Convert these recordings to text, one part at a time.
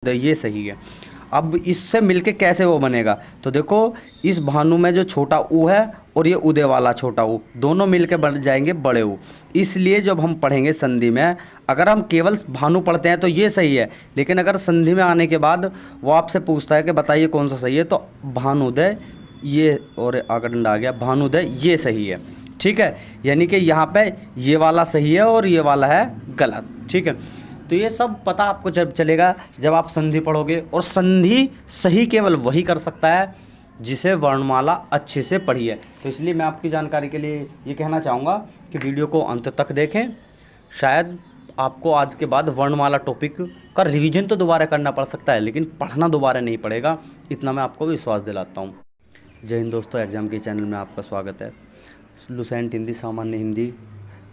ये सही है। अब इससे मिलके कैसे वो बनेगा, तो देखो इस भानु में जो छोटा ऊ है और ये उदय वाला छोटा ऊ दोनों मिलके बन जाएंगे बड़े ऊ। इसलिए जब हम पढ़ेंगे संधि में, अगर हम केवल भानु पढ़ते हैं तो ये सही है, लेकिन अगर संधि में आने के बाद वो आपसे पूछता है कि बताइए कौन सा सही है, तो भानुदय ये और आकंड आ गया, भानुदय ये सही है। ठीक है, यानी कि यहाँ पे ये वाला सही है और ये वाला है गलत। ठीक है, तो ये सब पता आपको जब चलेगा जब आप संधि पढ़ोगे। और संधि सही केवल वही कर सकता है जिसे वर्णमाला अच्छे से पढ़ी है। तो इसलिए मैं आपकी जानकारी के लिए ये कहना चाहूँगा कि वीडियो को अंत तक देखें। शायद आपको आज के बाद वर्णमाला टॉपिक का रिवीजन तो दोबारा करना पड़ सकता है, लेकिन पढ़ना दोबारा नहीं पड़ेगा, इतना मैं आपको विश्वास दिलाता हूँ। जय हिंद दोस्तों, एग्जाम के चैनल में आपका स्वागत है। लुसेंट हिंदी सामान्य हिंदी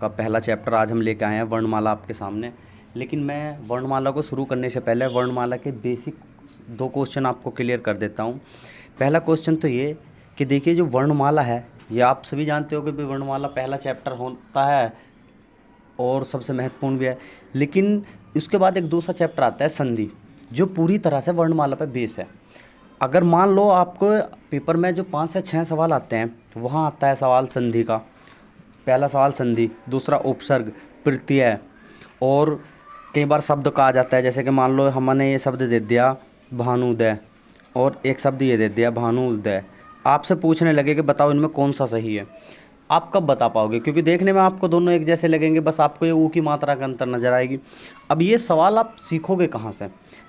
का पहला चैप्टर आज हम लेके आए हैं, वर्णमाला आपके सामने। लेकिन मैं वर्णमाला को शुरू करने से पहले वर्णमाला के बेसिक 2 क्वेश्चन आपको क्लियर कर देता हूँ। पहला क्वेश्चन तो ये कि देखिए जो वर्णमाला है, ये आप सभी जानते हो कि वर्णमाला पहला चैप्टर होता है और सबसे महत्वपूर्ण भी है। लेकिन उसके बाद एक दूसरा चैप्टर आता है संधि, जो पूरी तरह से वर्णमाला पर बेस है। अगर मान लो आपको पेपर में जो 5 से 6 सवाल आते हैं, वहाँ आता है सवाल संधि का। पहला सवाल संधि, दूसरा उपसर्ग, प्रत्यय, और कई बार शब्द कहा जाता है। जैसे कि मान लो हमने ये शब्द दे दिया भानुदय और एक शब्द ये दे दिया भानुदय, आपसे पूछने लगे कि बताओ इनमें कौन सा सही है। आप कब बता पाओगे, क्योंकि देखने में आपको दोनों एक जैसे लगेंगे, बस आपको ये ऊ की मात्रा का अंतर नजर आएगी। अब ये सवाल आप सीखोगे कहाँ से?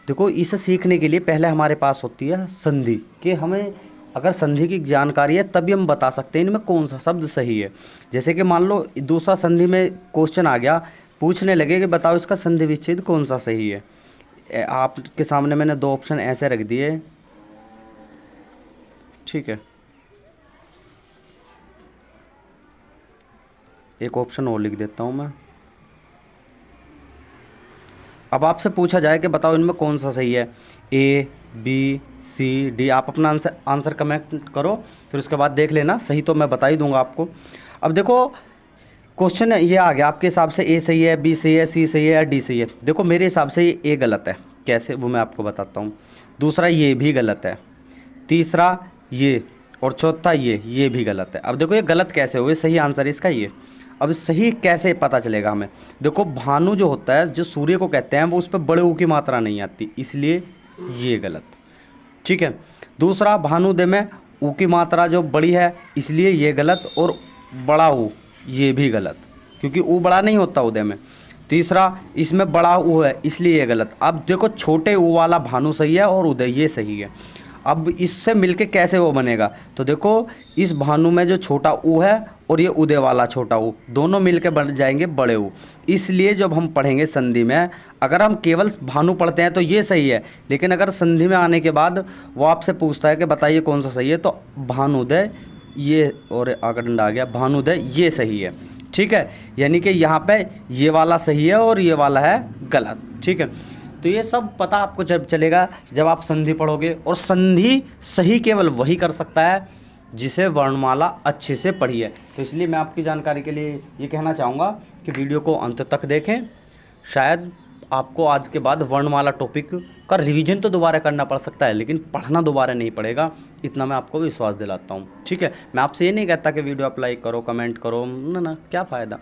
देखो, इसे सीखने के लिए पहले हमारे पास होती है संधि, कि हमें अगर संधि की जानकारी है तभी हम बता सकते हैं इनमें कौन सा शब्द सही है। जैसे कि मान लो दूसरा संधि में क्वेश्चन आ गया, पूछने लगे कि बताओ इसका संधि विच्छेद कौन सा सही है। आपके सामने मैंने 2 ऑप्शन ऐसे रख दिए। ठीक है, एक ऑप्शन और लिख देता हूं मैं। अब आपसे पूछा जाए कि बताओ इनमें कौन सा सही है, ए, बी, सी, डी। आप अपना आंसर कमेंट करो, फिर उसके बाद देख लेना, सही तो मैं बता ही दूंगा आपको। अब देखो क्वेश्चन ये आ गया आपके हिसाब से ए सही है, बी सही है, सी सही है या डी सही है। देखो मेरे हिसाब से ये ए गलत है। कैसे, वो मैं आपको बताता हूँ। दूसरा ये भी गलत है, तीसरा ये, और चौथा ये भी गलत है। अब देखो ये गलत कैसे हुए, सही आंसर इसका ये। अब सही कैसे पता चलेगा हमें? देखो भानु जो होता है, जो सूर्य को कहते हैं, वो उस पर बड़े ऊ की मात्रा नहीं आती, इसलिए ये गलत। ठीक है, दूसरा भानुदय में ऊ की मात्रा जो बड़ी है, इसलिए ये गलत, और बड़ा ऊ ये भी गलत, क्योंकि ऊ बड़ा नहीं होता उदय में। तीसरा इसमें बड़ा ऊ है, इसलिए ये गलत। अब देखो छोटे ऊ वाला भानु सही है और उदय ये सही है। अब इससे मिलके कैसे वो बनेगा, तो देखो इस भानु में जो छोटा ऊ है और ये उदय वाला छोटा ऊ दोनों मिलके बन जाएंगे बड़े ऊ। इसलिए जब हम पढ़ेंगे संधि में, अगर हम केवल भानु पढ़ते हैं तो ये सही है, लेकिन अगर संधि में आने के बाद वो आपसे पूछता है कि बताइए कौन सा सही है, तो भानुदय ये और आकंड आ गया, भानुदय ये सही है। ठीक है, यानी कि यहाँ पे ये वाला सही है और ये वाला है गलत। ठीक है, तो ये सब पता आपको जब चलेगा जब आप संधि पढ़ोगे। और संधि सही केवल वही कर सकता है जिसे वर्णमाला अच्छे से पढ़ी है। तो इसलिए मैं आपकी जानकारी के लिए ये कहना चाहूँगा कि वीडियो को अंत तक देखें। शायद आपको आज के बाद वर्णमाला टॉपिक का रिवीजन तो दोबारा करना पड़ सकता है, लेकिन पढ़ना दोबारा नहीं पड़ेगा, इतना मैं आपको विश्वास दिलाता हूँ। ठीक है, मैं आपसे ये नहीं कहता कि वीडियो आप लाइक करो, कमेंट करो, ना क्या फ़ायदा।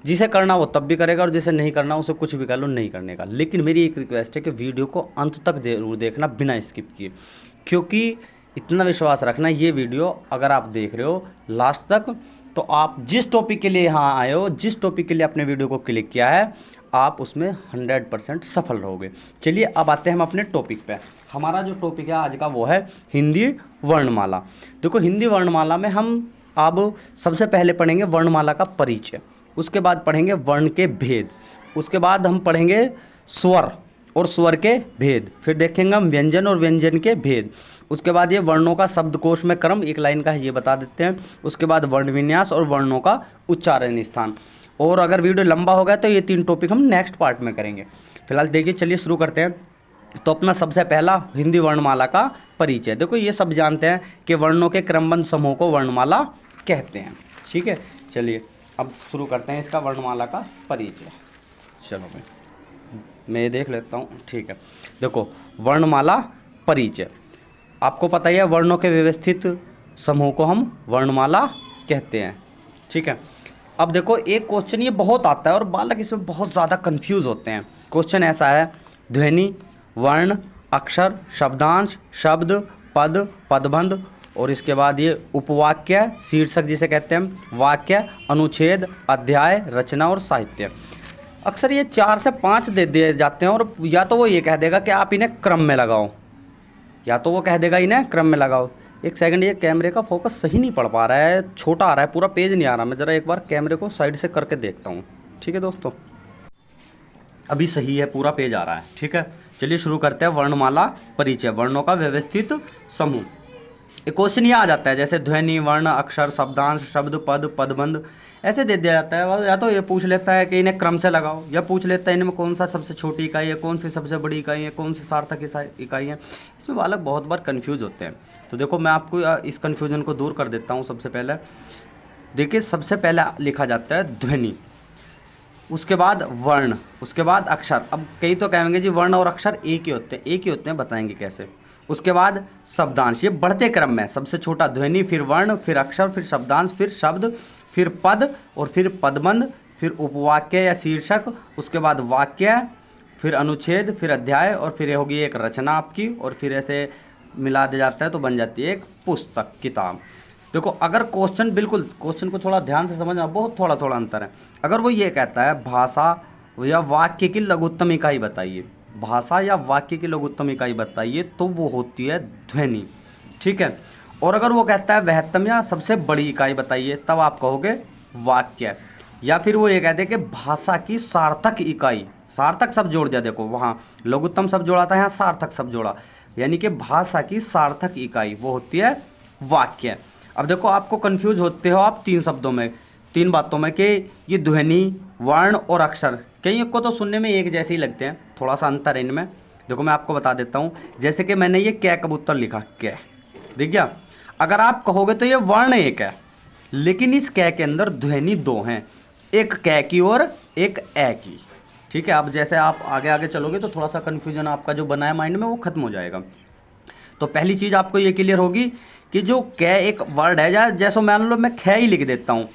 जिसे करना वो तब भी करेगा, और जिसे नहीं करना उसे कुछ भी कर लो, नहीं करने का। लेकिन मेरी एक रिक्वेस्ट है कि वीडियो को अंत तक जरूर देखना बिना स्किप किए, क्योंकि इतना विश्वास रखना, ये वीडियो अगर आप देख रहे हो लास्ट तक, तो आप जिस टॉपिक के लिए यहाँ आए हो, जिस टॉपिक के लिए आपने वीडियो को क्लिक किया है, आप उसमें 100% सफल रहोगे। चलिए अब आते हैं हम अपने टॉपिक पे। हमारा जो टॉपिक है आज का वो है हिंदी वर्णमाला। देखो हिंदी वर्णमाला में हम अब सबसे पहले पढ़ेंगे वर्णमाला का परिचय, उसके बाद पढ़ेंगे वर्ण के भेद, उसके बाद हम पढ़ेंगे स्वर और स्वर के भेद, फिर देखेंगे हम व्यंजन और व्यंजन के भेद। उसके बाद ये वर्णों का शब्दकोश में क्रम, 1 लाइन का है, ये बता देते हैं। उसके बाद वर्ण विन्यास और वर्णों का उच्चारण स्थान। और अगर वीडियो लंबा हो गया तो ये 3 टॉपिक हम नेक्स्ट पार्ट में करेंगे। फिलहाल देखिए, चलिए शुरू करते हैं। तो अपना सबसे पहला हिंदी वर्णमाला का परिचय। देखो ये सब जानते हैं कि वर्णों के क्रमबद्ध समूह को वर्णमाला कहते हैं। ठीक है, चलिए अब शुरू करते हैं इसका वर्णमाला का परिचय। चलो भाई। मैं ये देख लेता हूँ, ठीक है। देखो वर्णमाला परिचय, आपको पता ही है वर्णों के व्यवस्थित समूह को हम वर्णमाला कहते हैं, ठीक है। अब देखो एक क्वेश्चन ये बहुत आता है और बालक इसमें बहुत ज़्यादा कंफ्यूज होते हैं। क्वेश्चन ऐसा है, ध्वनि, वर्ण, अक्षर, शब्दांश, शब्द, पद, पदबंध और इसके बाद ये उपवाक्य, शीर्षक जिसे कहते हैं, वाक्य, अनुच्छेद, अध्याय, रचना और साहित्य। अक्सर ये 4 से 5 दे दिए जाते हैं और या तो वो ये कह देगा कि आप इन्हें क्रम में लगाओ, या तो वो कह देगा इन्हें क्रम में लगाओ। एक सेकंड, ये कैमरे का फोकस सही नहीं पड़ पा रहा है, छोटा आ रहा है, पूरा पेज नहीं आ रहा। मैं ज़रा एक बार कैमरे को साइड से करके देखता हूँ, ठीक है दोस्तों। अभी सही है, पूरा पेज आ रहा है, ठीक है। चलिए शुरू करते हैं। वर्णमाला परिचय, वर्णों का व्यवस्थित समूह। एक क्वेश्चन ये आ जाता है जैसे ध्वनि, वर्ण, अक्षर, शब्दांश, शब्द, पद, पदबंध, ऐसे दे दिया जाता है। या तो ये पूछ लेता है कि इन्हें क्रम से लगाओ, या पूछ लेता है इनमें कौन सा सबसे छोटी इकाई है, कौन सी सबसे बड़ी इकाई है, कौन सी सार्थक इकाई है। इसमें बालक बहुत बार कन्फ्यूज होते हैं। तो देखो मैं आपको इस कन्फ्यूजन को दूर कर देता हूँ। सबसे पहले देखिए, सबसे पहले लिखा जाता है ध्वनि, उसके बाद वर्ण, उसके बाद अक्षर। अब कई तो कहेंगे जी वर्ण और अक्षर एक ही होते हैं, एक ही होते हैं, बताएंगे कैसे। उसके बाद शब्दांश, ये बढ़ते क्रम में, सबसे छोटा ध्वनि, फिर वर्ण, फिर अक्षर, फिर शब्दांश, फिर शब्द, फिर पद और फिर पदबंध, फिर उपवाक्य या शीर्षक, उसके बाद वाक्य, फिर अनुच्छेद, फिर अध्याय और फिर होगी एक रचना आपकी, और फिर ऐसे मिला दिया जाता है तो बन जाती है एक पुस्तक, किताब। देखो अगर क्वेश्चन, बिल्कुल क्वेश्चन को थोड़ा ध्यान से समझना, बहुत थोड़ा थोड़ा अंतर है। अगर वो ये कहता है भाषा या वाक्य की लघुत्तम इकाई बताइए, भाषा या वाक्य की लघुत्तम इकाई बताइए, तो वो होती है ध्वनि, ठीक है। और अगर वो कहता है वहत्तम या सबसे बड़ी इकाई बताइए, तब आप कहोगे वाक्य। या फिर वो ये कहते हैं कि भाषा की सार्थक इकाई, सार्थक शब्द जोड़ दिया, देखो वहाँ लघुत्तम शब्द जोड़ा था, यहाँ सार्थक शब्द जोड़ा, यानी कि भाषा की सार्थक इकाई वो होती है वाक्य। अब देखो आपको कंफ्यूज होते हो आप 3 शब्दों में, 3 बातों में, कि ये ध्वनि, वर्ण और अक्षर, कई को तो सुनने में एक जैसे ही लगते हैं, थोड़ा सा अंतर है इनमें। देखो मैं आपको बता देता हूँ, जैसे कि मैंने ये कै कबूतर लिखा, कै, दिख गया। अगर आप कहोगे तो ये वर्ण एक है, लेकिन इस कै के अंदर ध्वनि 2 हैं, एक कै की और एक ए की, ठीक है। अब जैसे आप आगे आगे चलोगे तो थोड़ा सा कन्फ्यूजन आपका जो बना है माइंड में वो खत्म हो जाएगा। तो पहली चीज़ आपको ये क्लियर होगी कि जो कै एक वर्ड है, या जैसे मान लो मैं खे ही लिख देता हूँ,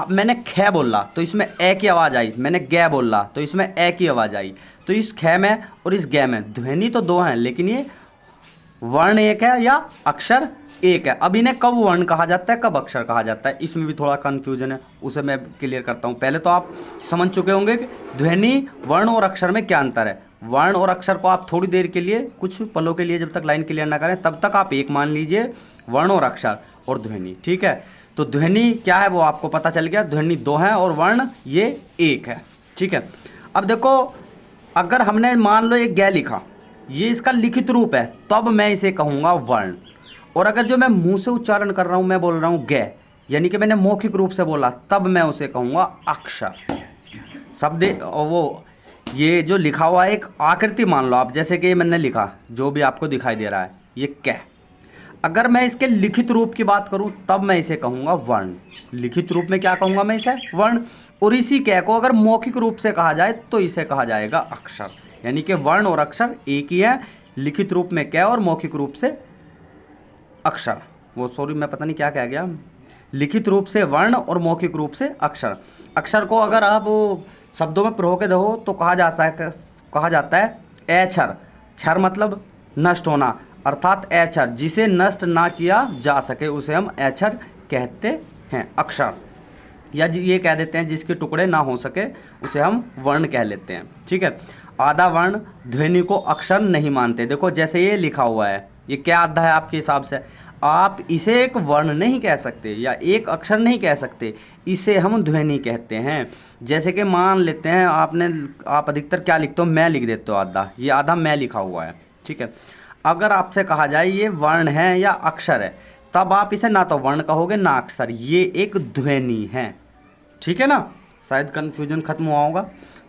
मैंने खे बोला तो इसमें ए की आवाज़ आई, मैंने गै बोला तो इसमें ए की आवाज़ आई। तो इस खे में और इस गै में ध्वनि तो 2 हैं, लेकिन ये वर्ण एक है या अक्षर एक है। अब इन्हें कब वर्ण कहा जाता है, कब अक्षर कहा जाता है, इसमें भी थोड़ा कन्फ्यूजन है, उसे मैं क्लियर करता हूँ। पहले तो आप समझ चुके होंगे कि ध्वनि, वर्ण और अक्षर में क्या अंतर है। वर्ण और अक्षर को आप थोड़ी देर के लिए, कुछ पलों के लिए, जब तक लाइन क्लियर ना करें तब तक आप एक मान लीजिए, वर्ण और अक्षर और ध्वनि, ठीक है। तो ध्वनि क्या है वो आपको पता चल गया, ध्वनि 2 है और वर्ण ये 1 है, ठीक है। अब देखो अगर हमने मान लो एक गै लिखा, ये इसका लिखित रूप है, तब मैं इसे कहूँगा वर्ण। और अगर जो मैं मुंह से उच्चारण कर रहा हूँ, मैं बोल रहा हूँ गै, यानी कि मैंने मौखिक रूप से बोला, तब मैं उसे कहूँगा अक्षर। शब्द वो ये जो लिखा हुआ है एक आकृति मान लो आप, जैसे कि मैंने लिखा, जो भी आपको दिखाई दे रहा है ये कै, अगर मैं इसके लिखित रूप की बात करूं तब मैं इसे कहूँगा वर्ण। लिखित रूप में क्या कहूँगा मैं इसे, वर्ण। और इसी कै को अगर मौखिक रूप से कहा जाए तो इसे कहा जाएगा अक्षर। यानी कि वर्ण और अक्षर एक ही है, लिखित रूप में कै और मौखिक रूप से अक्षर। वो सॉरी मैं पता नहीं क्या कह गया, लिखित रूप से वर्ण और मौखिक रूप से अक्षर। अक्षर को अगर आप शब्दों में प्रयोग दो तो कहा जाता है अक्षर। क्षर मतलब नष्ट होना, अर्थात अक्षर जिसे नष्ट ना किया जा सके उसे हम अक्षर कहते हैं, अक्षर। या ये कह देते हैं जिसके टुकड़े ना हो सके उसे हम वर्ण कह लेते हैं, ठीक है। आधा वर्ण ध्वनि को अक्षर नहीं मानते। देखो जैसे ये लिखा हुआ है, ये क्या आधा है आपके हिसाब से, आप इसे एक वर्ण नहीं कह सकते या एक अक्षर नहीं कह सकते, इसे हम ध्वनि कहते हैं। जैसे कि मान लेते हैं आप अधिकतर क्या लिखते हो, मैं लिख देते हो आधा, ये आधा मैं लिखा हुआ है, ठीक है। अगर आपसे कहा जाए ये वर्ण है या अक्षर है, तब आप इसे ना तो वर्ण कहोगे ना अक्षर, ये एक ध्वनि है, ठीक है ना। शायद कन्फ्यूजन खत्म हुआ होगा।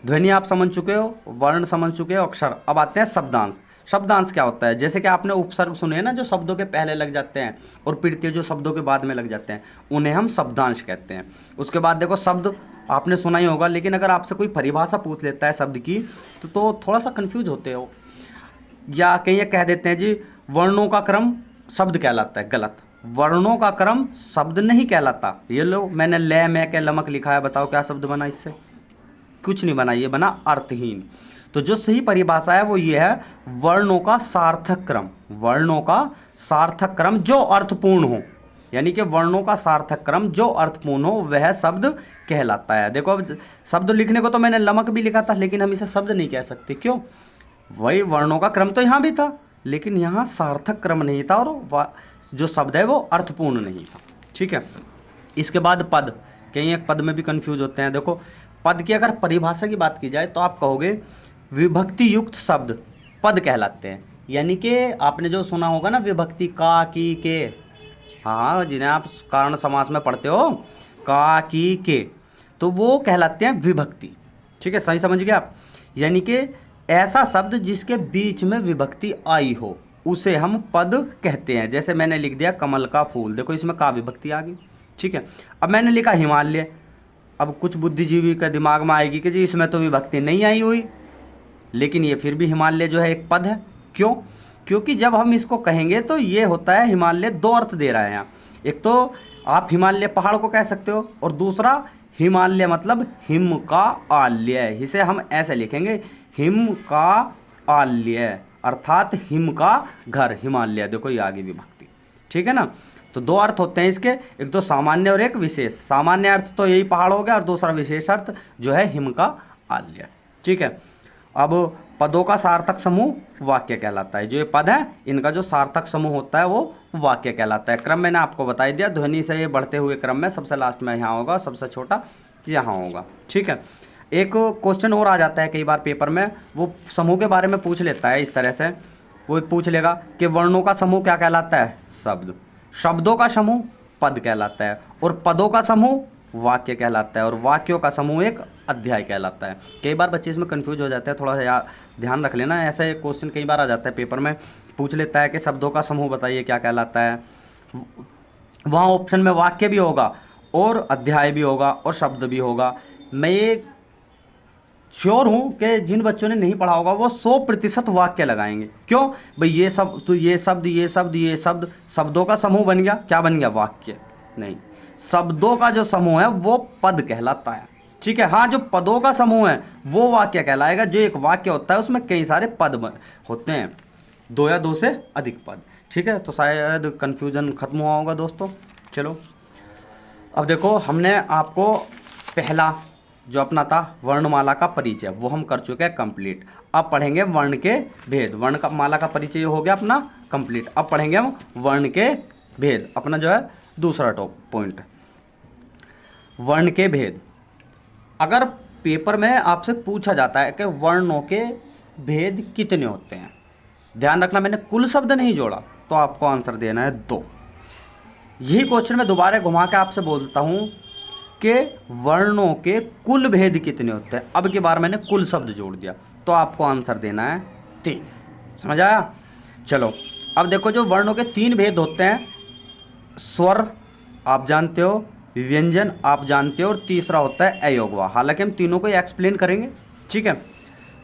ध्वनि आप समझ चुके हो, वर्ण समझ चुके हो, अक्षर। अब आते हैं शब्दांश। शब्दांश क्या होता है, जैसे कि आपने उपसर्ग सुने हैं ना, जो शब्दों के पहले लग जाते हैं और प्रत्यय जो शब्दों के बाद में लग जाते हैं, उन्हें हम शब्दांश कहते हैं। उसके बाद देखो शब्द आपने सुना ही होगा, लेकिन अगर आपसे कोई परिभाषा पूछ लेता है शब्द की तो थोड़ा सा कंफ्यूज होते हो, या कहीं ये कह देते हैं जी वर्णों का क्रम शब्द कहलाता है। गलत, वर्णों का क्रम शब्द नहीं कहलाता। ये लो, मैंने ले मैं के लमक लिखा है, बताओ क्या शब्द बना इससे? कुछ नहीं बना, ये बना अर्थहीन। तो जो सही परिभाषा है वो ये है, वर्णों का सार्थक क्रम, वर्णों का सार्थक क्रम जो अर्थपूर्ण हो, यानी कि वर्णों का सार्थक क्रम जो अर्थपूर्ण हो वह शब्द कहलाता है। देखो अब शब्द लिखने को तो मैंने लमक भी लिखा था, लेकिन हम इसे शब्द नहीं कह सकते। क्यों? वही वर्णों का क्रम तो यहाँ भी था, लेकिन यहाँ सार्थक क्रम नहीं था और जो शब्द है वो अर्थपूर्ण नहीं था। ठीक है। इसके बाद पद, कहीं एक पद में भी कंफ्यूज होते हैं। देखो पद की अगर परिभाषा की बात की जाए तो आप कहोगे विभक्ति युक्त शब्द पद कहलाते हैं। यानी कि आपने जो सुना होगा ना विभक्ति का, की, के, हाँ जिन्हें आप कारण समास में पढ़ते हो, का, की, के, तो वो कहलाते हैं विभक्ति। ठीक है, सही समझ गए आप? यानी कि ऐसा शब्द जिसके बीच में विभक्ति आई हो उसे हम पद कहते हैं। जैसे मैंने लिख दिया कमल का फूल, देखो इसमें का विभक्ति आ गई। ठीक है। अब मैंने लिखा हिमालय, अब कुछ बुद्धिजीवी के दिमाग में आएगी कि जी इसमें तो विभक्ति नहीं आई हुई, लेकिन ये फिर भी हिमालय जो है एक पद है। क्यों? क्योंकि जब हम इसको कहेंगे तो ये होता है, हिमालय दो अर्थ दे रहा है यहाँ। एक तो आप हिमालय पहाड़ को कह सकते हो, और दूसरा हिमालय मतलब हिम का आल्य, इसे हम ऐसे लिखेंगे हिम का आल्य, अर्थात हिम का घर हिमालय। देखो ये आगे विभक्ति। ठीक है ना? तो दो अर्थ होते हैं इसके, एक तो सामान्य और एक विशेष। सामान्य अर्थ तो यही पहाड़ हो गया, और दूसरा विशेष अर्थ जो है हिम का आल्य। ठीक है। अब पदों का सार्थक समूह वाक्य कहलाता है। जो ये पद है इनका जो सार्थक समूह होता है वो वाक्य कहलाता है। क्रम मैंने आपको बता दिया, ध्वनि से ये बढ़ते हुए क्रम में सबसे लास्ट में यहाँ होगा, सबसे छोटा यहाँ होगा। ठीक है। एक क्वेश्चन और आ जाता है कई बार पेपर में, वो समूह के बारे में पूछ लेता है इस तरह से। वो पूछ लेगा कि वर्णों का समूह क्या कहलाता है? शब्द। शब्दों का समूह पद कहलाता है, और पदों का समूह वाक्य कहलाता है, और वाक्यों का समूह एक अध्याय कहलाता है। कई बार बच्चे इसमें कंफ्यूज हो जाते हैं, थोड़ा सा ध्यान रख लेना। ऐसा एक क्वेश्चन कई बार आ जाता है पेपर में, पूछ लेता है कि शब्दों का समूह बताइए क्या कहलाता है। वहाँ ऑप्शन में वाक्य भी होगा, और अध्याय भी होगा, और शब्द भी होगा। मैं ये श्योर हूँ कि जिन बच्चों ने नहीं पढ़ा होगा वो 100% वाक्य लगाएंगे। क्यों भाई? ये सब तो ये शब्द ये शब्द ये शब्द, शब्दों का समूह बन गया, क्या बन गया? वाक्य नहीं, शब्दों का जो समूह है वो पद कहलाता है। ठीक है। हाँ, जो पदों का समूह है वो वाक्य कहलाएगा। जो एक वाक्य होता है उसमें कई सारे पद होते हैं, दो या दो से अधिक पद। ठीक है। तो शायद कन्फ्यूजन खत्म हुआ होगा दोस्तों। चलो अब देखो, हमने आपको पहला जो अपना था वर्णमाला का परिचय वो हम कर चुके हैं कंप्लीट। अब पढ़ेंगे वर्ण के भेद। वर्ण का माला का परिचय हो गया अपना कंप्लीट। अब पढ़ेंगे हम वर्ण के भेद, अपना जो है दूसरा पॉइंट, वर्ण के भेद। अगर पेपर में आपसे पूछा जाता है कि वर्णों के भेद कितने होते हैं, ध्यान रखना मैंने कुल शब्द नहीं जोड़ा, तो आपको आंसर देना है 2। यही क्वेश्चन मैं दोबारा घुमा के आपसे बोलता हूँ कि वर्णों के कुल भेद कितने होते हैं। अब की बार मैंने कुल शब्द जोड़ दिया, तो आपको आंसर देना है 3। समझ आया? चलो अब देखो, जो वर्णों के 3 भेद होते हैं, स्वर आप जानते हो, व्यंजन आप जानते हो, और तीसरा होता है अयोगवा। हालांकि हम तीनों को एक्सप्लेन करेंगे। ठीक है।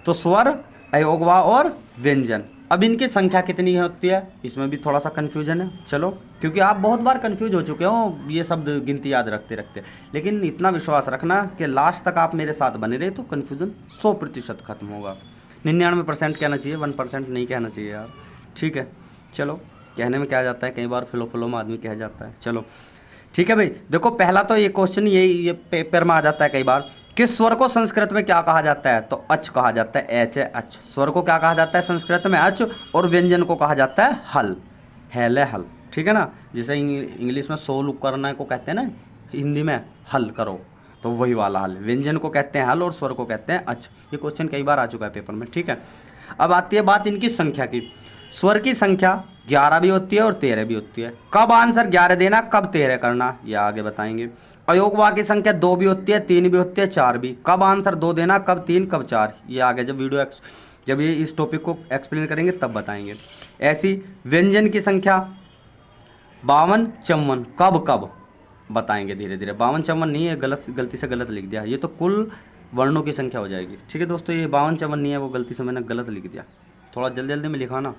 तो स्वर, अयोगवा और व्यंजन। अब इनकी संख्या कितनी होती है, इसमें भी थोड़ा सा कन्फ्यूजन है। चलो, क्योंकि आप बहुत बार कन्फ्यूज हो चुके हो ये शब्द गिनती याद रखते रखते, लेकिन इतना विश्वास रखना कि लास्ट तक आप मेरे साथ बने रहे तो कन्फ्यूजन 100% खत्म होगा। 99% कहना चाहिए, 1% नहीं कहना चाहिए यार। ठीक है। चलो, कहने में क्या जाता है, कई बार फिलो में आदमी कह जाता है। चलो ठीक है भाई। देखो पहला तो ये क्वेश्चन ये पेपर में आ जाता है कई बार कि स्वर को संस्कृत में क्या कहा जाता है, तो अच कहा जाता है। एच है अच। स्वर को क्या कहा जाता है संस्कृत में? अच। और व्यंजन को कहा जाता है हल, हेले हल। ठीक है ना? जैसे इंग्लिश में सोल उपकरण को कहते हैं ना, हिंदी में हल करो, तो वही वाला हल। व्यंजन को कहते हैं हल और स्वर को कहते हैं अच। ये क्वेश्चन कई बार आ चुका है पेपर में। ठीक है। अब आती है बात इनकी संख्या की। स्वर की संख्या 11 भी होती है और 13 भी होती है। कब आंसर 11 देना, कब 13 करना, ये आगे बताएंगे। अयोगवा की संख्या 2 भी होती है, 3 भी होती है, 4 भी। कब आंसर 2 देना, कब 3, कब 4, ये आगे जब ये इस टॉपिक को एक्सप्लेन करेंगे तब बताएंगे। ऐसी व्यंजन की संख्या 52, 54, कब कब, बताएंगे धीरे धीरे। 52-54 नहीं है, गलती से गलत लिख दिया, ये तो कुल वर्णों की संख्या हो जाएगी। ठीक है दोस्तों, ये 52-54 नहीं है, वो गलती से मैंने गलत लिख दिया, थोड़ा जल्दी जल्दी में लिखा ना।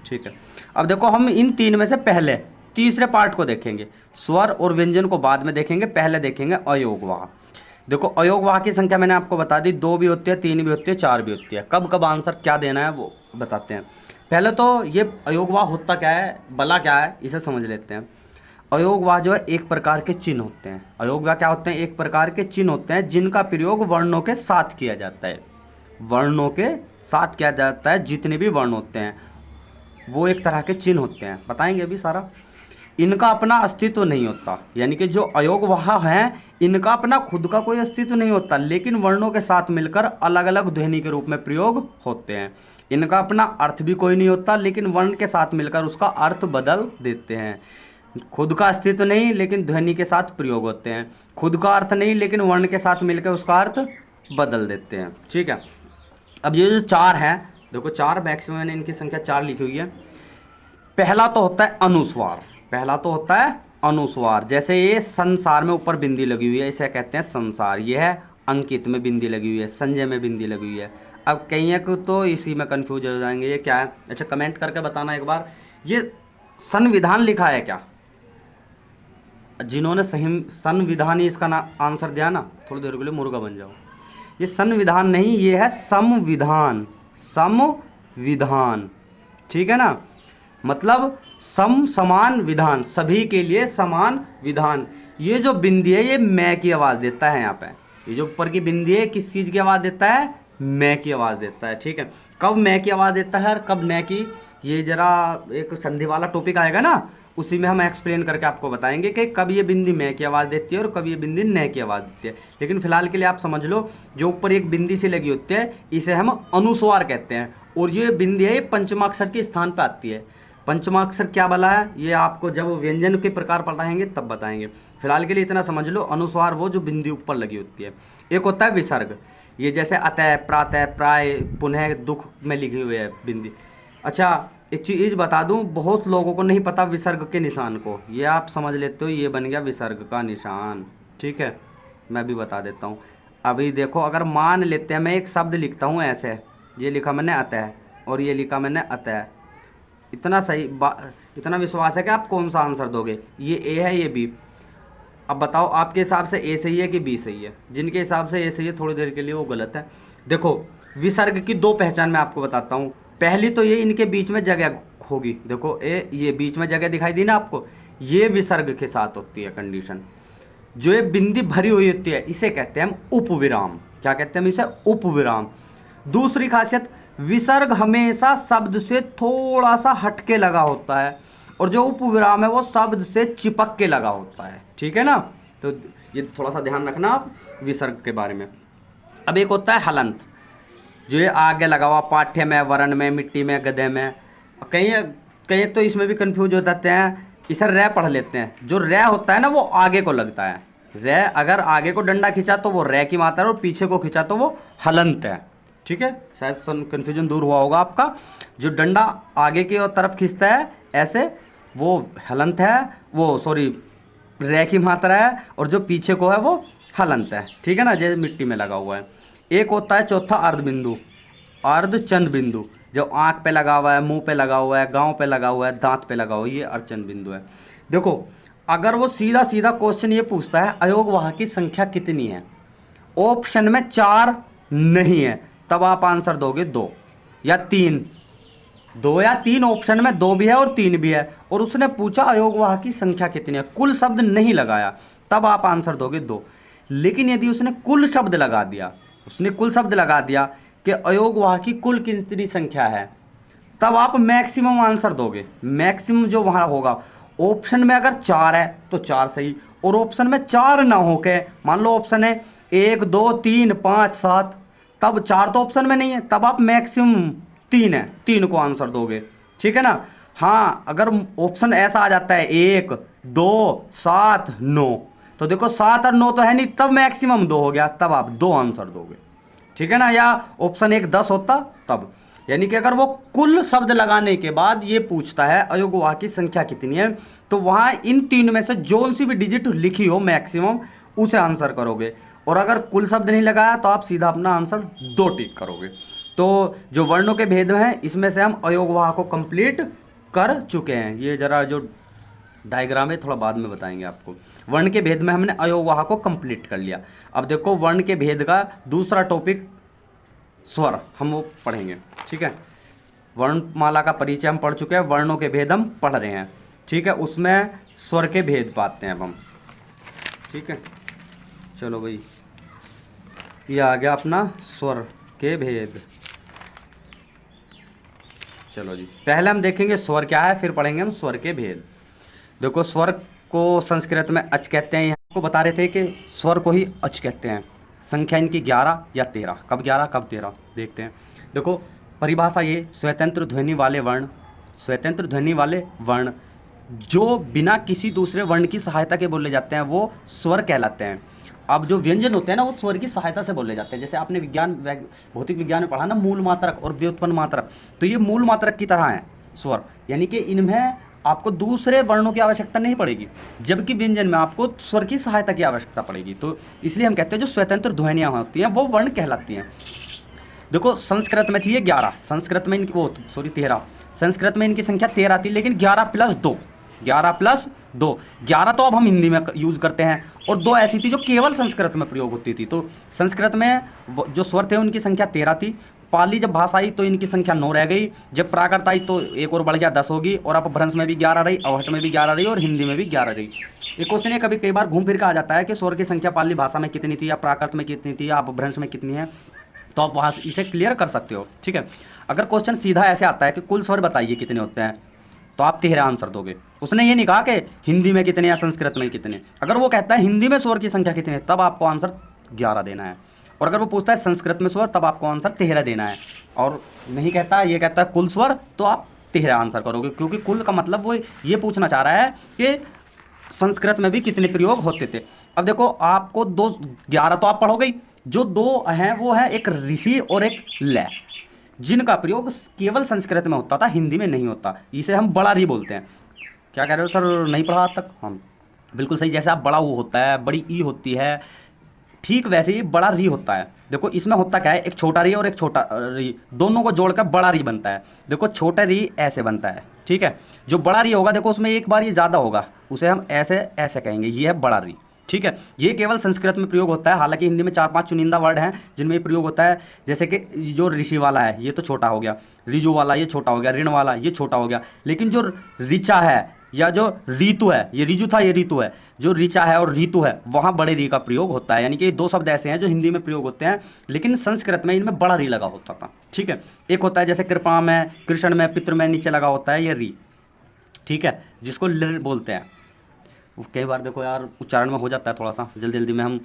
ठीक है, अब देखो हम इन 3 में से पहले तीसरे पार्ट को देखेंगे। स्वर और व्यंजन को बाद में देखेंगे, पहले देखेंगे अयोगवाह। देखो अयोगवाह की संख्या मैंने आपको बता दी, 2 भी होती है, 3 भी होती है, 4 भी होती है। कब कब आंसर क्या देना है वो बताते हैं। पहले तो ये अयोगवाह होता क्या है, बला क्या है, इसे समझ लेते हैं। अयोगवाह जो है एक प्रकार के चिन्ह होते हैं। अयोगवाह क्या होते हैं, एक प्रकार के चिन्ह होते हैं जिनका प्रयोग वर्णों के साथ किया जाता है। वर्णों के साथ किया जाता है, जितने भी वर्ण होते हैं वो एक तरह के चिन्ह होते हैं, बताएंगे अभी सारा। इनका अपना अस्तित्व नहीं होता, यानी कि जो अयोगवाह हैं इनका अपना खुद का कोई अस्तित्व नहीं होता, लेकिन वर्णों के साथ मिलकर अलग अलग ध्वनि के रूप में प्रयोग होते हैं। इनका अपना अर्थ भी कोई नहीं होता, लेकिन वर्ण के साथ मिलकर उसका अर्थ बदल देते हैं। खुद का अस्तित्व नहीं, लेकिन ध्वनि के साथ प्रयोग होते हैं। खुद का अर्थ नहीं, लेकिन वर्ण के साथ मिलकर उसका अर्थ बदल देते हैं। ठीक है, अब ये जो 4 हैं, देखो 4 मैक्सिमम मैंने इनकी संख्या 4 लिखी हुई है। पहला तो होता है अनुस्वार, पहला तो होता है अनुस्वार। जैसे ये संसार में ऊपर बिंदी लगी हुई है, इसे कहते हैं संसार। ये है अंकित में बिंदी लगी हुई है, संजय में बिंदी लगी हुई है। अब कहीं को तो इसी में कंफ्यूज हो जाएंगे, ये क्या है। अच्छा कमेंट करके बताना एक बार, ये संविधान लिखा है क्या। जिन्होंने सही संविधान ही इसका आंसर दिया ना, थोड़ी देर के लिए मुर्गा बन जाओ। ये संविधान नहीं, ये है संविधान, संविधान। ठीक है ना, मतलब समान विधान, सभी के लिए समान विधान। ये जो बिंदी है ये मैं की आवाज़ देता है यहाँ पे। ये जो ऊपर की बिंदी है किस चीज़ की आवाज़ देता है, मैं की आवाज़ देता है। ठीक है, कब मैं की आवाज़ देता है और कब मैं की, ये जरा एक संधि वाला टॉपिक आएगा ना, उसी में हम एक्सप्लेन करके आपको बताएंगे कि कब ये बिंदी मैं की आवाज़ देती है और कब ये बिंदी न की आवाज़ देती है। लेकिन फिलहाल के लिए आप समझ लो, जो ऊपर एक बिंदी सी लगी होती है इसे हम अनुस्वार कहते हैं, और ये बिंदी है ये पंचमाक्षर के स्थान पर आती है। पंचमाक्षर क्या बला है, ये आपको जब व्यंजन के प्रकार पढ़ाएंगे तब बताएंगे। फिलहाल के लिए इतना समझ लो, अनुस्वार वो जो बिंदी ऊपर लगी होती है। एक होता है विसर्ग, ये जैसे अतः, प्रातः, प्राय, पुनः, दुख में लिखी हुई है बिंदी। अच्छा एक चीज़ बता दूं, बहुत लोगों को नहीं पता विसर्ग के निशान को, ये आप समझ लेते हो, ये बन गया विसर्ग का निशान। ठीक है, मैं भी बता देता हूँ। अभी देखो, अगर मान लेते हैं मैं एक शब्द लिखता हूँ ऐसे, ये लिखा मैंने अतः और ये लिखा मैंने अतः, इतना सही इतना विश्वास है कि आप कौन सा आंसर दोगे। ये ए है, ये बी। अब बताओ आपके हिसाब से ए सही है कि बी सही है। जिनके हिसाब से ए सही है थोड़ी देर के लिए वो गलत है। देखो विसर्ग की 2 पहचान मैं आपको बताता हूँ। पहली तो ये इनके बीच में जगह होगी, देखो ये बीच में जगह दिखाई दी ना आपको, ये विसर्ग के साथ होती है कंडीशन। जो ये बिंदी भरी हुई होती है इसे कहते हैं हम उपविराम। क्या कहते हैं हम इसे, उपविराम। दूसरी खासियत, विसर्ग हमेशा शब्द से थोड़ा सा हटके लगा होता है, और जो उपविराम है वो शब्द से चिपक के लगा होता है। ठीक है ना, तो ये थोड़ा सा ध्यान रखना आप विसर्ग के बारे में। अब एक होता है हलंत, जो ये आगे लगा हुआ पाठ्य में, वर्ण में, मिट्टी में, गधे में। कहीं तो इसमें भी कंफ्यूज हो जाते हैं, इसे रै पढ़ लेते हैं। जो रै होता है ना वो आगे को लगता है। रै अगर आगे को डंडा खींचा तो वो रै की मात्रा है, और पीछे को खींचा तो वो हलंत है। ठीक है, शायद कन्फ्यूजन दूर हुआ होगा आपका। जो डंडा आगे की तरफ खींचता है ऐसे, वो हलंत है, वो सॉरी रै की मात्रा है, और जो पीछे को है वो हलंत है। ठीक है ना, जैसे मिट्टी में लगा हुआ है। एक होता है चौथा अर्धबिंदु, अर्धचंद बिंदु, जो आँख पे लगा हुआ है, मुंह पे लगा हुआ है, गाँव पे लगा हुआ है, दांत पे लगा हुआ है, ये अर्धचंद बिंदु है। देखो अगर वो सीधा सीधा क्वेश्चन ये पूछता है अयोगवाह की संख्या कितनी है, ऑप्शन में 4 नहीं है, तब आप आंसर दोगे 2 या 3। 2 या 3 ऑप्शन में 2 भी है और 3 भी है, और उसने पूछा अयोगवाह की संख्या कितनी है, कुल शब्द नहीं लगाया, तब आप आंसर दोगे 2। लेकिन यदि उसने कुल शब्द लगा दिया, उसने कुल शब्द लगा दिया कि अयोगवाह की कुल कितनी संख्या है, तब आप मैक्सिमम आंसर दोगे। मैक्सिमम जो वहाँ होगा, ऑप्शन में अगर 4 है तो 4 सही, और ऑप्शन में 4 ना हो के, मान लो ऑप्शन है 1 2 3 5 7, तब 4 तो ऑप्शन में नहीं है, तब आप मैक्सिमम 3 है, 3 को आंसर दोगे। ठीक है ना। हाँ, अगर ऑप्शन ऐसा आ जाता है 1 2 7 9, तो देखो 7 और 9 तो है नहीं, तब मैक्सिमम 2 हो गया, तब आप 2 आंसर दोगे। ठीक है ना। या ऑप्शन 1 10 होता तब, यानी कि अगर वो कुल शब्द लगाने के बाद ये पूछता है अयोगवाह की संख्या कितनी है, तो वहाँ इन तीन में से जो सी भी डिजिट लिखी हो मैक्सिमम उसे आंसर करोगे। और अगर कुल शब्द नहीं लगाया तो आप सीधा अपना आंसर 2 टिक करोगे। तो जो वर्णों के भेद हैं इसमें से हम अयोगवाह को कंप्लीट कर चुके हैं। ये जरा जो डायग्राम है थोड़ा बाद में बताएंगे आपको। वर्ण के भेद में हमने अयोगवाह को कंप्लीट कर लिया। अब देखो वर्ण के भेद का दूसरा टॉपिक स्वर हम वो पढ़ेंगे, ठीक है। वर्णमाला का परिचय हम पढ़ चुके हैं, वर्णों के भेद हम पढ़ रहे हैं, ठीक है। उसमें स्वर के भेद पाते हैं अब हम, ठीक है। चलो भाई, ये आ गया अपना स्वर के भेद। चलो जी, पहले हम देखेंगे स्वर क्या है, फिर पढ़ेंगे हम स्वर के भेद। देखो स्वर को संस्कृत में अच कहते हैं। यहाँ को बता रहे थे कि स्वर को ही अच कहते हैं। संख्या इनकी 11 या 13, कब 11 कब 13 देखते हैं। देखो परिभाषा ये, स्वतंत्र ध्वनि वाले वर्ण, स्वतंत्र ध्वनि वाले वर्ण जो बिना किसी दूसरे वर्ण की सहायता के बोले जाते हैं वो स्वर कहलाते हैं। अब जो व्यंजन होते हैं ना वो स्वर की सहायता से बोले जाते हैं। जैसे आपने भौतिक विज्ञान में पढ़ा ना, मूल मात्रक और व्युत्पन्न मात्रक, तो ये मूल मात्रक की तरह है स्वर, यानी कि इनमें आपको दूसरे वर्णों की आवश्यकता नहीं पड़ेगी, जबकि व्यंजन में आपको स्वर की सहायता की आवश्यकता पड़ेगी। तो इसलिए हम कहते हैं जो स्वतंत्र ध्वनियाँ होती हैं वो वर्ण कहलाती हैं। देखो संस्कृत में थी ये 11, संस्कृत में इनकी 13, संस्कृत में इनकी संख्या 13 थी, लेकिन 11 + 2, 11 + 2, 11 तो अब हम हिंदी में यूज़ करते हैं, और 2 ऐसी थी जो केवल संस्कृत में प्रयोग होती थी। तो संस्कृत में जो स्वर थे उनकी संख्या 13 थी। पाली जब भाषा आई तो इनकी संख्या 9 रह गई। जब प्राकृत आई तो एक और बढ़ गया, 10 होगी। और अपभ्रंश में भी 11 रही, अवहट में भी 11 रही, और हिंदी में भी 11 रही। एक क्वेश्चन है कई बार घूम फिर के आ जाता है कि स्वर की संख्या पाली भाषा में कितनी थी, या प्राकृत में कितनी थी, या अपभ्रंश में कितनी है, तो आप वहाँ इसे क्लियर कर सकते हो, ठीक है। अगर क्वेश्चन सीधा ऐसे आता है कि कुल स्वर बताइए कितने होते हैं, तो आप 13 आंसर दोगे। उसने ये नहीं कहा कि हिंदी में कितने या संस्कृत में कितने। अगर वो कहता है हिंदी में स्वर की संख्या कितनी है, तब आपको आंसर 11 देना है। और अगर वो पूछता है संस्कृत में स्वर, तब आपको आंसर 13 देना है। और नहीं कहता, ये कहता है कुल स्वर, तो आप 13 आंसर करोगे, क्योंकि कुल का मतलब वो ये पूछना चाह रहा है कि संस्कृत में भी कितने प्रयोग होते थे। अब देखो आपको 11 तो आप पढ़ोगे ही, जो 2 हैं वो है एक ऋषि और एक लय, जिनका प्रयोग केवल संस्कृत में होता था, हिंदी में नहीं होता। इसे हम बड़ा री बोलते हैं। क्या कह रहे हो सर, नहीं पढ़ा आज तक? हाँ बिल्कुल सही। जैसे आप बड़ा वो होता है, बड़ी ई होती है, ठीक वैसे ही बड़ा री होता है। देखो इसमें होता क्या है, एक छोटा री और एक छोटा री, दोनों को जोड़कर बड़ा री बनता है। देखो छोटा री ऐसे बनता है, ठीक है। जो बड़ा री होगा देखो उसमें एक बार ये ज़्यादा होगा, उसे हम ऐसे ऐसे कहेंगे, ये है बड़ा री, ठीक है। ये केवल संस्कृत में प्रयोग होता है। हालांकि हिंदी में 4-5 चुनिंदा वर्ड हैं जिनमें ये प्रयोग होता है। जैसे कि जो ऋषि वाला है ये तो छोटा हो गया, रिजु वाला ये छोटा हो गया, ऋण वाला ये छोटा हो गया। लेकिन जो ऋचा है या जो ऋतु है, ये रिजु था ये ऋतु है, जो ऋचा है और ऋतु है वहाँ बड़े री का प्रयोग होता है। यानी कि 2 शब्द ऐसे हैं जो हिंदी में प्रयोग होते हैं, लेकिन संस्कृत में इनमें बड़ा री लगा होता था, ठीक है। एक होता है जैसे कृपा में, कृष्ण में, पितृ में नीचे लगा होता है ये री, ठीक है, जिसको लिर बोलते हैं। कई बार देखो यार उच्चारण में हो जाता है थोड़ा सा, जल्दी जल्दी में हम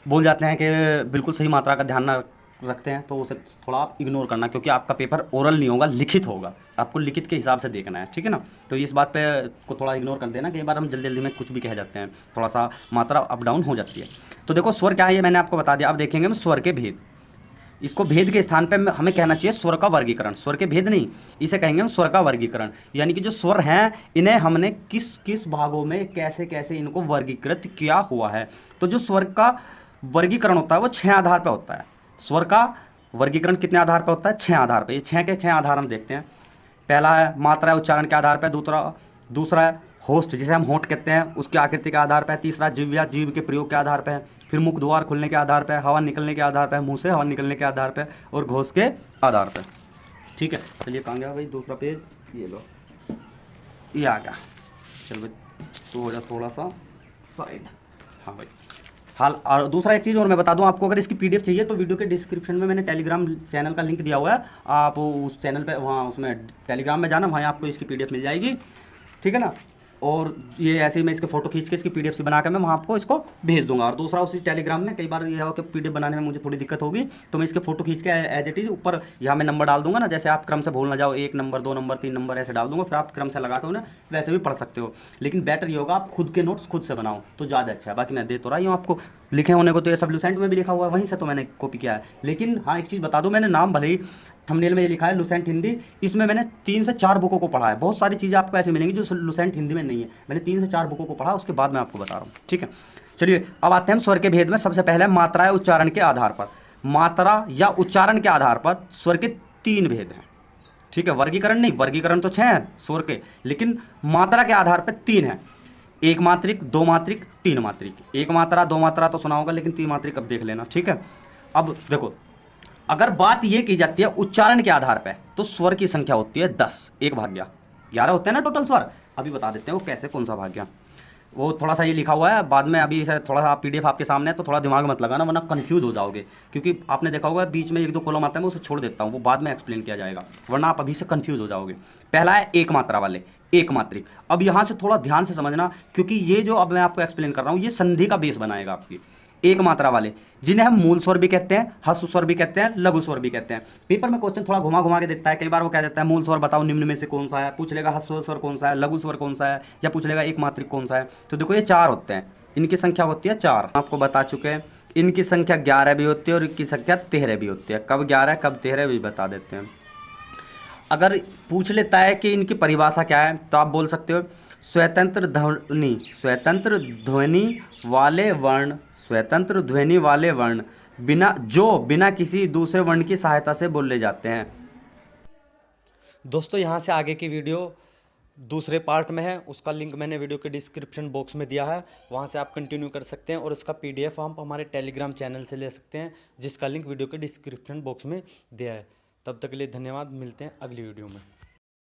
बोल जाते हैं कि बिल्कुल सही मात्रा का ध्यान ना रखते हैं, तो उसे थोड़ा आप इग्नोर करना, क्योंकि आपका पेपर ओरल नहीं होगा, लिखित होगा। आपको लिखित के हिसाब से देखना है, ठीक है ना। तो इस बात पे को थोड़ा इग्नोर कर देना। कई बार हम जल्दी जल्दी में कुछ भी कह जाते हैं, थोड़ा सा मात्रा अप डाउन हो जाती है। तो देखो स्वर क्या है ये मैंने आपको बता दिया। अब देखेंगे हम स्वर के भेद। इसको भेद के स्थान पे हमें कहना चाहिए स्वर का वर्गीकरण, स्वर के भेद नहीं, इसे कहेंगे हम स्वर का वर्गीकरण। यानी कि जो स्वर हैं इन्हें हमने किस किस भागों में कैसे कैसे इनको वर्गीकृत किया हुआ है। तो जो स्वर का वर्गीकरण होता है वो 6 आधार पर होता है। स्वर का वर्गीकरण कितने आधार पर होता है? 6 आधार पर। ये 6 के 6 आधार हम देखते हैं। पहला है मात्रा उच्चारण के आधार पर, दूसरा है होस्ट जिसे हम होंठ कहते हैं उसकी आकृति के आधार पर, तीसरा जिह्वा जीव के प्रयोग के आधार पर, फिर मुख द्वार खुलने के आधार पर, हवा निकलने के आधार पर, मुंह से हवा निकलने के आधार पर, और घोष के आधार पर, ठीक है। चलिए कहाँ गया भाई दूसरा पेज, ये लो, ये आ गया। चल भाई तो हो जा थोड़ा सा साइड। हाँ भाई हाल। और दूसरा एक चीज़ और मैं बता दूं आपको, अगर इसकी पीडीएफ चाहिए तो वीडियो के डिस्क्रिप्शन में मैंने टेलीग्राम चैनल का लिंक दिया हुआ है, आप उस चैनल पे वहाँ उसमें टेलीग्राम में जाना, वहाँ आपको इसकी पीडीएफ मिल जाएगी, ठीक है ना। और ये ऐसे ही मैं इसके फ़ोटो खींच के इसकी पीडीएफ से बना कर मैं वहाँ आपको इसको भेज दूंगा। और दूसरा उसी टेलीग्राम में कई बार यह हो कि पीडीएफ बनाने में मुझे थोड़ी दिक्कत होगी, तो मैं इसके फ़ोटो खींच के एज इट इज़ ऊपर यहाँ मैं नंबर डाल दूंगा ना, जैसे आप क्रम से भूल ना जाओ, 1 नंबर 2 नंबर 3 नंबर ऐसे डाल दूंगा, फिर आप क्रम से लगा कर उन्हें वैसे भी पढ़ सकते हो। लेकिन बेटर ये होगा आप खुद के नोट्स खुद से बनाओ तो ज़्यादा अच्छा है। बाकी मैं दे तो रहा हूँ आपको लिखे होने को तो ये सब लुसेंट में भी लिखा हुआ है, वहीं से तो मैंने कॉपी किया है। लेकिन हाँ, एक चीज़ बता दूं, मैंने नाम भले ही थंबनेल में ये लिखा है लुसेंट हिंदी, इसमें मैंने 3 से 4 बुकों को पढ़ा है। बहुत सारी चीज़ें आपको ऐसी मिलेंगी जो लुसेंट हिंदी में नहीं है। मैंने 3 से 4 बुकों को पढ़ा, उसके बाद मैं आपको बता रहा हूँ, ठीक है। चलिए अब आते हैं स्वर के भेद में। सबसे पहले मात्रा या उच्चारण के आधार पर, मात्रा या उच्चारण के आधार पर स्वर के 3 भेद हैं, ठीक है। वर्गीकरण नहीं, वर्गीकरण तो 6 हैं स्वर के, लेकिन मात्रा के आधार पर 3 है। एक मात्रिक, दो मात्रिक, तीन मात्रिक। एक मात्रा, दो मात्रा तो सुना होगा, लेकिन तीन मात्रिक अब देख लेना, ठीक है। अब देखो, अगर बात ये की जाती है उच्चारण के आधार पर, तो स्वर की संख्या होती है 10, 1/11 होते हैं ना टोटल स्वर। अभी बता देते हैं वो कैसे, कौन सा भाग्य, वो थोड़ा सा ये लिखा हुआ है बाद में। अभी थोड़ा सा पीडीएफ आपके सामने है, तो थोड़ा दिमाग मत लगाना, वरना कंफ्यूज हो जाओगे। क्योंकि आपने देखा होगा बीच में 1-2 कॉलम आता है, मैं उसे छोड़ देता हूँ, वो बाद में एक्सप्लेन किया जाएगा, वरना आप अभी से कंफ्यूज हो जाओगे। पहला है एक मात्रा वाले, एक मात्रिक। अब यहाँ से थोड़ा ध्यान से समझना, क्योंकि ये जो अब मैं आपको एक्सप्लेन कर रहा हूँ, ये संधि का बेस बनाएगा आपकी। एक मात्रा वाले, जिन्हें हम मूल स्वर भी कहते हैं, ह्रस्व स्वर भी कहते हैं, लघु स्वर भी कहते हैं। पेपर में क्वेश्चन थोड़ा घुमा घुमा के देता है, कई बार वो कह देता है मूल स्वर बताओ निम्न में से कौन सा है, पूछ लेगा ह्रस्व स्वर कौन सा है, लघु स्वर कौन सा है, या पूछ लेगा एक मात्रिक कौन सा है। तो देखो ये 4 होते हैं, इनकी संख्या होती है 4। आपको बता चुके हैं, इनकी संख्या 11 भी होती है और इनकी संख्या 13 भी होती है। कब 11 कब 13 भी बता देते हैं। अगर पूछ लेता है कि इनकी परिभाषा क्या है, तो आप बोल सकते हो स्वतंत्र ध्वनि, स्वतंत्र ध्वनि वाले वर्ण, स्वतंत्र ध्वनि वाले वर्ण बिना किसी दूसरे वर्ण की सहायता से बोले जाते हैं। दोस्तों यहाँ से आगे की वीडियो दूसरे पार्ट में है, उसका लिंक मैंने वीडियो के डिस्क्रिप्शन बॉक्स में दिया है, वहाँ से आप कंटिन्यू कर सकते हैं। और उसका पीडीएफ आप हमारे टेलीग्राम चैनल से ले सकते हैं, जिसका लिंक वीडियो के डिस्क्रिप्शन बॉक्स में दिया है। तब तक के लिए धन्यवाद, मिलते हैं अगली वीडियो में।